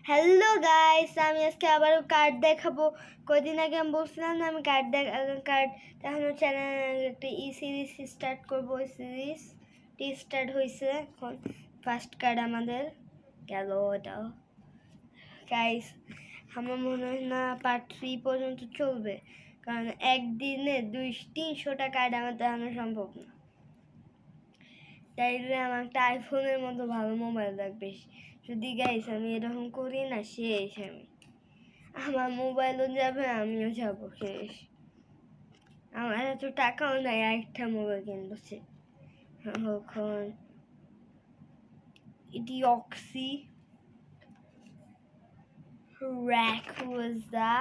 Hello guys, আমি আজকে আবারও কার্ড দেখাবো। কদিন আগে আমি বলছিলাম না আমি কার্ড দেখানোর চ্যানেল একটা সিরিজ স্টার্ট করবো। ওই সিরিজটি স্টার্ট হয়েছে। এখন ফার্স্ট কার্ড আমাদের গেল। এটাও গাইস আমার মনে হয় না পার্ট 3 পর্যন্ত চলবে, কারণ একদিনে 200-300টা কার্ড আমার দেখানো সম্ভব না। তাইলে আমার একটা আইফোনের মতো ভালো মোবাইল লাগবে। যদি গাইস আমি এরকম করি না, শেষ। আমার মোবাইলও যাবে, আমিও যাব, শেষ। আমার এত টাকাও নাই আরেকটা মোবাইল কিনতেছে। এখন এটি অক্সি র্যাকওয়াজা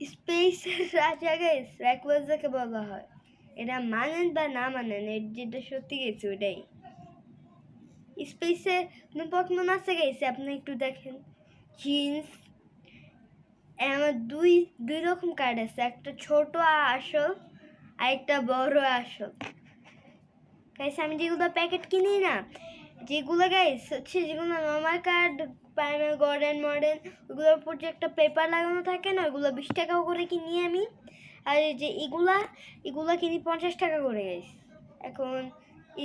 স্পেসের রাজা গাইস। র্যাকওয়াজাকে বলা হয়। এটা মানেন বা না মানেন, এর যেটা সত্যি গেছে ওটাই। স্পেসে পকেমন আছে গাইছে, আপনি একটু দেখেন। জিন্স আমার দুই রকম কার্ড আছে, একটা ছোট আসল আর একটা বড় আসল। গাইস আমি যেগুলো প্যাকেট কিনি না, যেগুলো গাইস হচ্ছে যেগুলো normal card primary garden model, ওগুলোর উপর যে একটা পেপার লাগানো থাকে না, ওগুলো 20 টাকা করে কিনি আমি। আর যে এগুলা কিনি 50 টাকা করে গাইস। এখন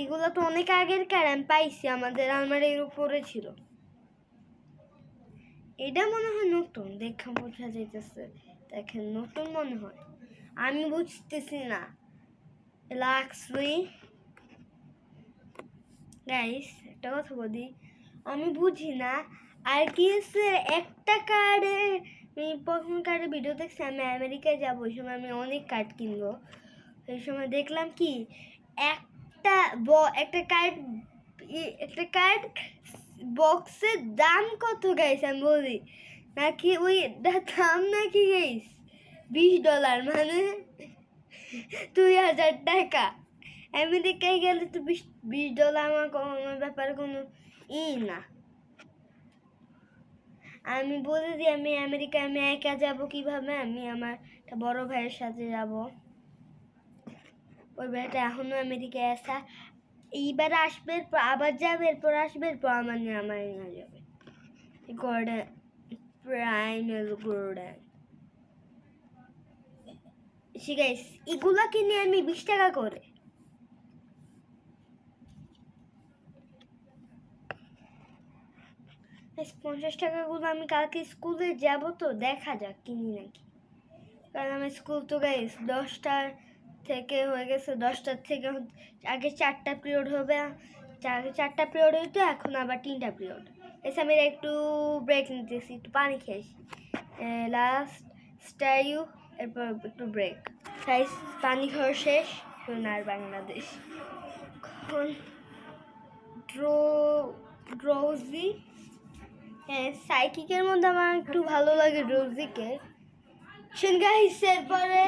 এগুলো তো অনেক আগের কার্ড, আমি পাইছি, আমাদের আলমারির উপরে ছিল। এটা মনে হয় নতুন, দেখা বোঝা যাইতেছে। দেখেন নতুন মনে হয়, আমি বুঝতেছি না। লাক্সলি গাইস একটা কথা বলি, আমি বুঝি না। আর কি আছে একটা কার্ডে, আমি প্রথম কার্ডে ভিডিও দেখছি আমি আমেরিকায় যাবো, ওই সময় আমি অনেক কার্ড কিনবো। সেই সময় দেখলাম কি একটা কার্ড বক্সের দাম কত গাইস, আমি বলি নাকি ওই দাম নাকি গাইস $20, মানে $2000। আমেরিকায় গেলে তো $20 আমার ব্যাপারে কোনো না। আমি বলে দিই আমি আমেরিকায় আমি একা যাব কিভাবে, আমি আমার একটা বড় ভাইয়ের সাথে যাব। ওই ভাইটা এখনো আমেরিকায় আসা, এইবার আসবে, আবার যাবে, এরপর আসবে, এরপর আমার নিয়ে যাবে গর্ডেন প্রাইমাল গর্ডেন। গাইস এগুলা কিনে আমি 20 টাকা করে। 50 টাকাগুলো আমি কালকে স্কুলে যাব, তো দেখা যাক কিনি নাকি। কারণ আমার স্কুল তো গাইস 10টার থেকে হয়ে গেছে, 10টার থেকে আগে 4টা পিরিয়ড হবে, 4টা পিরিয়ড হইতো, এখন আবার 3টা পিরিয়ড। এসে আমি একটু ব্রেক নিতেছি, একটু পানি খেয়েছি। লাস্ট স্টাইউ, এরপর একটু ব্রেক। তাই পানি খাওয়া শেষ। সোনার বাংলাদেশ। এখন ড্রোজি, হ্যাঁ সাইকিকের মধ্যে আমার একটু ভালো লাগে ড্রোজিকে। গাইস এরপরে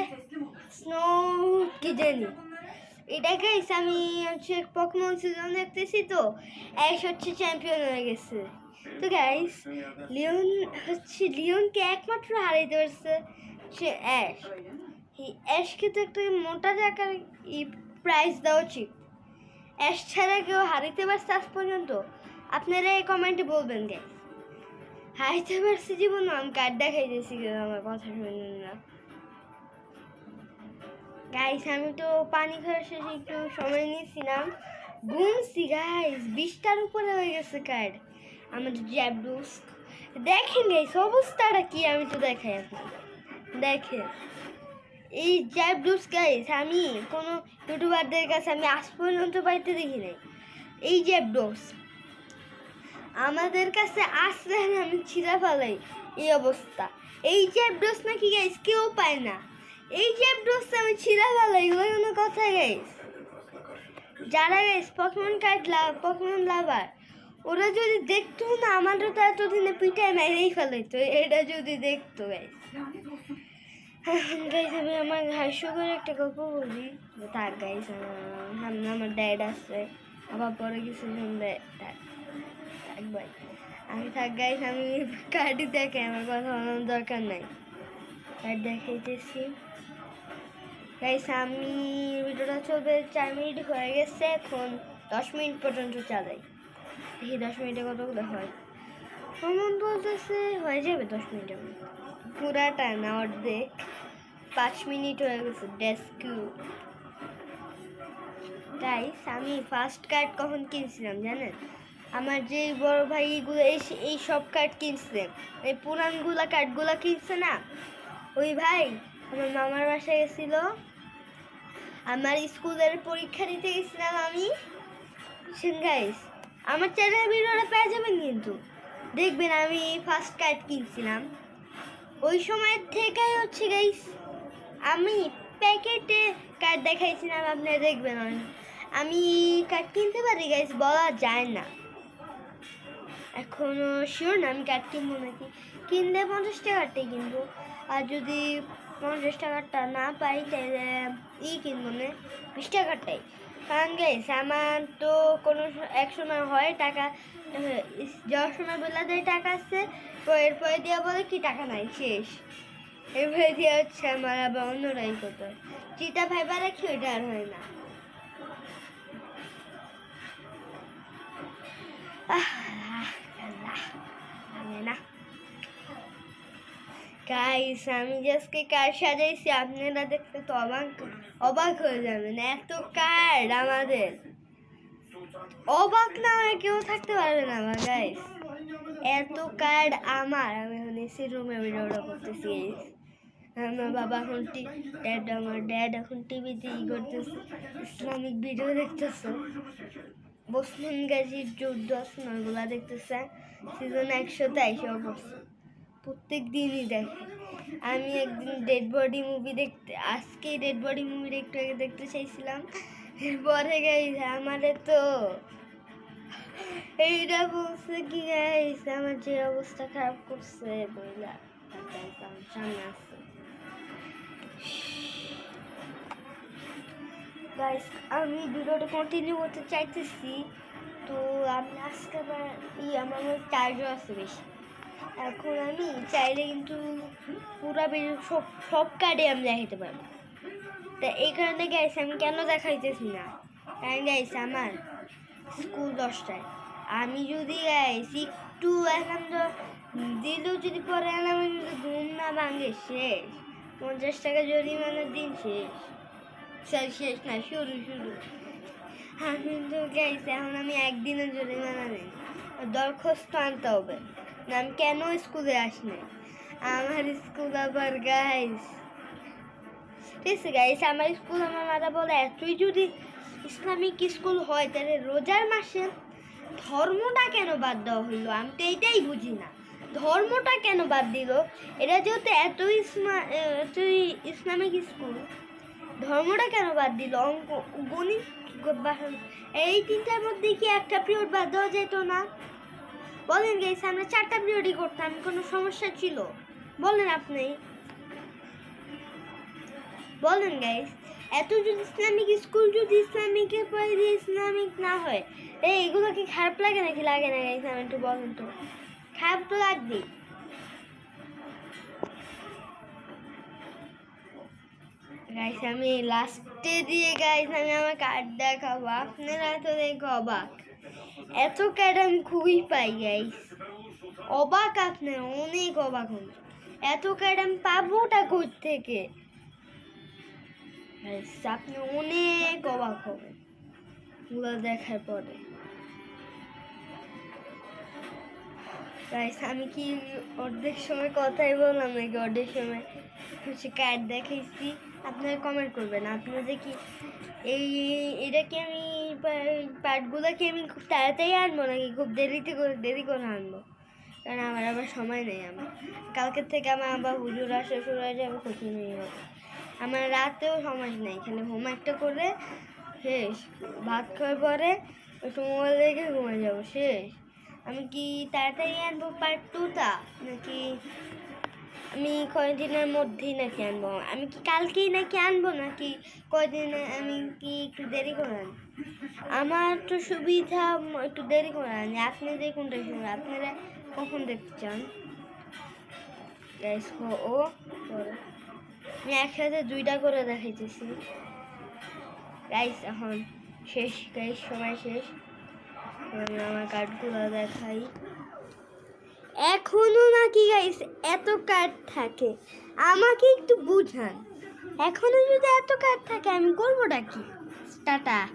স্নো কি জানি এটা গাইস, আমি হচ্ছে পকেমন সিজন দেখতেছি, তো অ্যাশ হচ্ছে চ্যাম্পিয়ন হয়ে গেছে। তো গাইস লিওনকে একমাত্র হারাইতে পারছে সে অ্যাশ। এই অ্যাশকে তো একটা মোটা টাকার প্রাইজ দেওয়া উচিত। অ্যাশ ছাড়া কেউ হারাইতে পারছে আজ পর্যন্ত? আপনারা এই কমেন্টে বলবেন গাইস। হারাইতে পারছে জীবন, আমি কার্ড দেখাইতেছি, আমার কথা শুনুন না গাইস। আমি তো পানি খাওয়ার শেষে একটু সময় নিয়েছিলাম, গুনছি গাইস 20টার উপরে হয়ে গেছে কার্ড আমাদের জ্যাবডুস। দেখেন গাইস অবস্থাটা কি, আমি তো দেখাই আপনাকে। দেখেন এই জ্যাবডুস গাইস, আমি কোনো ইউটিউবারদের কাছে আমি আজ পর্যন্ত পাইতে দেখি নাই। এই জ্যাবডুস আমাদের কাছে আসলে আমি ছিঁড়া ফেলাই, এই অবস্থা। এই জ্যাবডুস নাকি গাইস কেউ পায় না। এই জ্যাবডুস আমি ছিঁড়া ফেলাই, এগুলো কোনো কথা গাইস? যারা গাইস পকেমন লাভার, ওরা যদি দেখতো না, আমারও তো এতদিনে পিঠায় মেরেই ফেলাইতো এটা যদি দেখতো গাইস। গাইস আমি আমার হাস্যকর একটা গল্প বলি। থাক গাইস, সামনে আমার ড্যাড আসছে, আবার পরে কিছু শুনবে। থাক ভাই, আমি থাক গাইস, আমি কার্ডই দেখে আমার কথা বলার দরকার নাই। কার্ড দেখাইতেছি গাইস। আমি ভিডিওটা চলবে 4 মিনিট হয়ে গেছে, এখন 10 মিনিট পর্যন্ত চালাই। দেখি 10 মিনিটে কতগুলো হয়। মামুন বলতেছে হয়ে যাবে 10 মিনিটের মধ্যে। পুরাটা না, অর্ধেক। 5 মিনিট হয়ে গেছে। ডেস্কিউ গাইস, আমি ফার্স্ট কার্ড কখন কিনছিলাম জানেন? আমার যে বড় ভাই এগুলো এই সব কার্ড কিনছে, এই পুরানগুলা কার্ডগুলা কিনছে না, ওই ভাই আমার মামার বাসায় গেছিল। আমার স্কুলের পরীক্ষা দিতে গেছিলাম আমি। গাইস, আমার চ্যানেল ভিডিওটা পেয়ে যাবেন, কিন্তু দেখবেন আমি ফার্স্ট কার্ড কিনছিলাম ওই সময় থেকেই হচ্ছে গাইস। আমি প্যাকেটে কার্ড দেখাইছিলাম, আপনারা দেখবেন আমি কার্ড কিনতে পারি গাইস, বলা যায় না। এখনো শিওর না আমি কার্ড কিনবো নাকি। কিনলে 50 টাকারটাই কিনবো, আর যদি 50 টাকারটা না পাই তাহলে কিনবো না, 20 টাকারটাই। কারণ গাইস আমার তো কোনো এক সময় হয় টাকা, যাওয়ার সময় বলে দেয় টাকা আছে, এরপরে দিয়ে বলে কি টাকা নাই, শেষ। এরপরে দিয়ে হচ্ছে আমার আবার অন্যরাই করতে হয়, যেটা ভাইবা রাখি ওইটা আর হয় না। না গাইস, আমি আজকে কার্ড সাজাইছি, আপনারা দেখতে তো অবাক হয়ে যাবেন। এত কার্ড আমাদের, অবাক না হয়ে কেউ থাকতে পারবে না আমার গাইস। এত কার্ড আমার। আমি এখন এসি রুমে ভিডিওটা করতেছি। আমার বাবা এখন আমার ড্যাড এখন টিভিতে করতেছে, ইসলামিক ভিডিও দেখতেছে। ওসমান গাজীর যুদ্ধ আছে না, ওগুলা দেখতেছে। সিজন 123 অবস্থা প্রত্যেক দিনই দেখে। আমি একদিন ডেড বডি মুভি দেখতে, আজকে ডেড বডি মুভি দেখতে চাইছিলাম, এরপরে গাইস আমারে তো এইটা বলছে কি গাইস, আমার যে অবস্থা খারাপ করছে বইলা সামনে আসছে। গাইস, আমি ভিডিওটা কন্টিনিউ করতে চাইতেছি, তো আমি আজকে আমার চার্জও আছে বেশি। এখন আমি চাইলে কিন্তু পুরা সব কার্ডে আমি দেখাইতে পারবো। তা এই কারণে গাইস আমি কেন দেখাইতেছি না, কারণ গাইস আমার স্কুল 10টায়। আমি যদি গাইস একটু এখন দিলেও যদি পরে আমি যদি ঘুম না ভাঙে, শেষ। 50 টাকা জরিমানার দিন শেষ। শেষ না, শুরু। আমি তো গাইস এখন আমি একদিনের জরিমানা নেই, দরখাস্ত আনতে হবে না আমি কেন স্কুলে আসিনি। আমার স্কুল আবার গাইস, ঠিক আছে গাইস, আমার স্কুল আমার মারা বলে এতই যদি ইসলামিক স্কুল হয় তাহলে রোজার মাসে ধর্মটা কেন বাদ দেওয়া হইলো? আমি তো এইটাই বুঝি না, ধর্মটা কেন বাদ দিল? এটা যেহেতু এতই ইসলামিক স্কুল, ধর্মটা কেন বাদ দিল? অঙ্ক, গণিত, এই তিনটার মধ্যে কি একটা পিরিয়ড বাদ দেওয়া যেত না? বলেন গাইস, আমরা 4টা পিরিয়ডই করতাম, কোনো সমস্যা ছিল? বলেন আপনি, বলেন গাইস। এত যদি ইসলামিক স্কুল যদি ইসলামিকের পরে দিয়ে ইসলামিক না হয়, এইগুলো কি খারাপ লাগে নাকি? লাগে না গাইস? আমি একটু বলেন তো, খারাপ তো লাগবে গাইস। আমি লাস্টে দিয়ে গাইস আমি আমার কার্ড দেখাবো, আপনারা তো দেখো অবাক। এত কার্ড আমি খুবই পাই গাইস, অবাক। আপনারা অনেক অবাক হন, এত কার্ড আমি পাবোটা কোথা থেকে? আপনি অনেক অবাক হবেন এগুলো দেখার পরে। গাইস, আমি কি অর্ধেক সময় কথাই বললাম নাকি অর্ধেক সময় হচ্ছে কার্ড দেখাইছি? আপনারা কমেন্ট করবেন আপনাদের কি এটা কি আমি পার্টগুলো কি আমি খুব তাড়াতাড়ি আনবো নাকি খুব দেরি করে আনবো? কারণ আমার আবার সময় নেই। আমার কালকের থেকে আমার আবার হুজুর আসা শুরু হয়ে যাবে, কোচিং নিয়ে হবে। আমার রাতেও সময় নেই, খালি হোমওয়ার্কটা করে শেষ, ভাত খাওয়ার পরে একটু মোবাইল দেখে ঘুমিয়ে যাবো, শেষ। আমি কি তাড়াতাড়ি আনবো পার্ট 2টা নাকি আমি কয়েকদিনের মধ্যেই নাকি আনবো? আমি কি কালকেই নাকি আনবো নাকি কয়দিনে? আমি কি একটু দেরি করে আনবো? আমার তো সুবিধা একটু দেরি করে আনি। আপনাদের কোনটা সুবিধা? আপনারা কখন দেখতে চান গাইস? ও আমি একসাথে 2টা করে দেখাইতেছি গাইস। এখন শেষ গাইস, সময় শেষ। আমি আমার কার্ডগুলো দেখাই। এখনো নাকি গাইস এত কার্ড থাকে, আমাকে একটু বুঝান। এখনো যদি এত কার্ড থাকে আমি করবোটা কি? টাটা।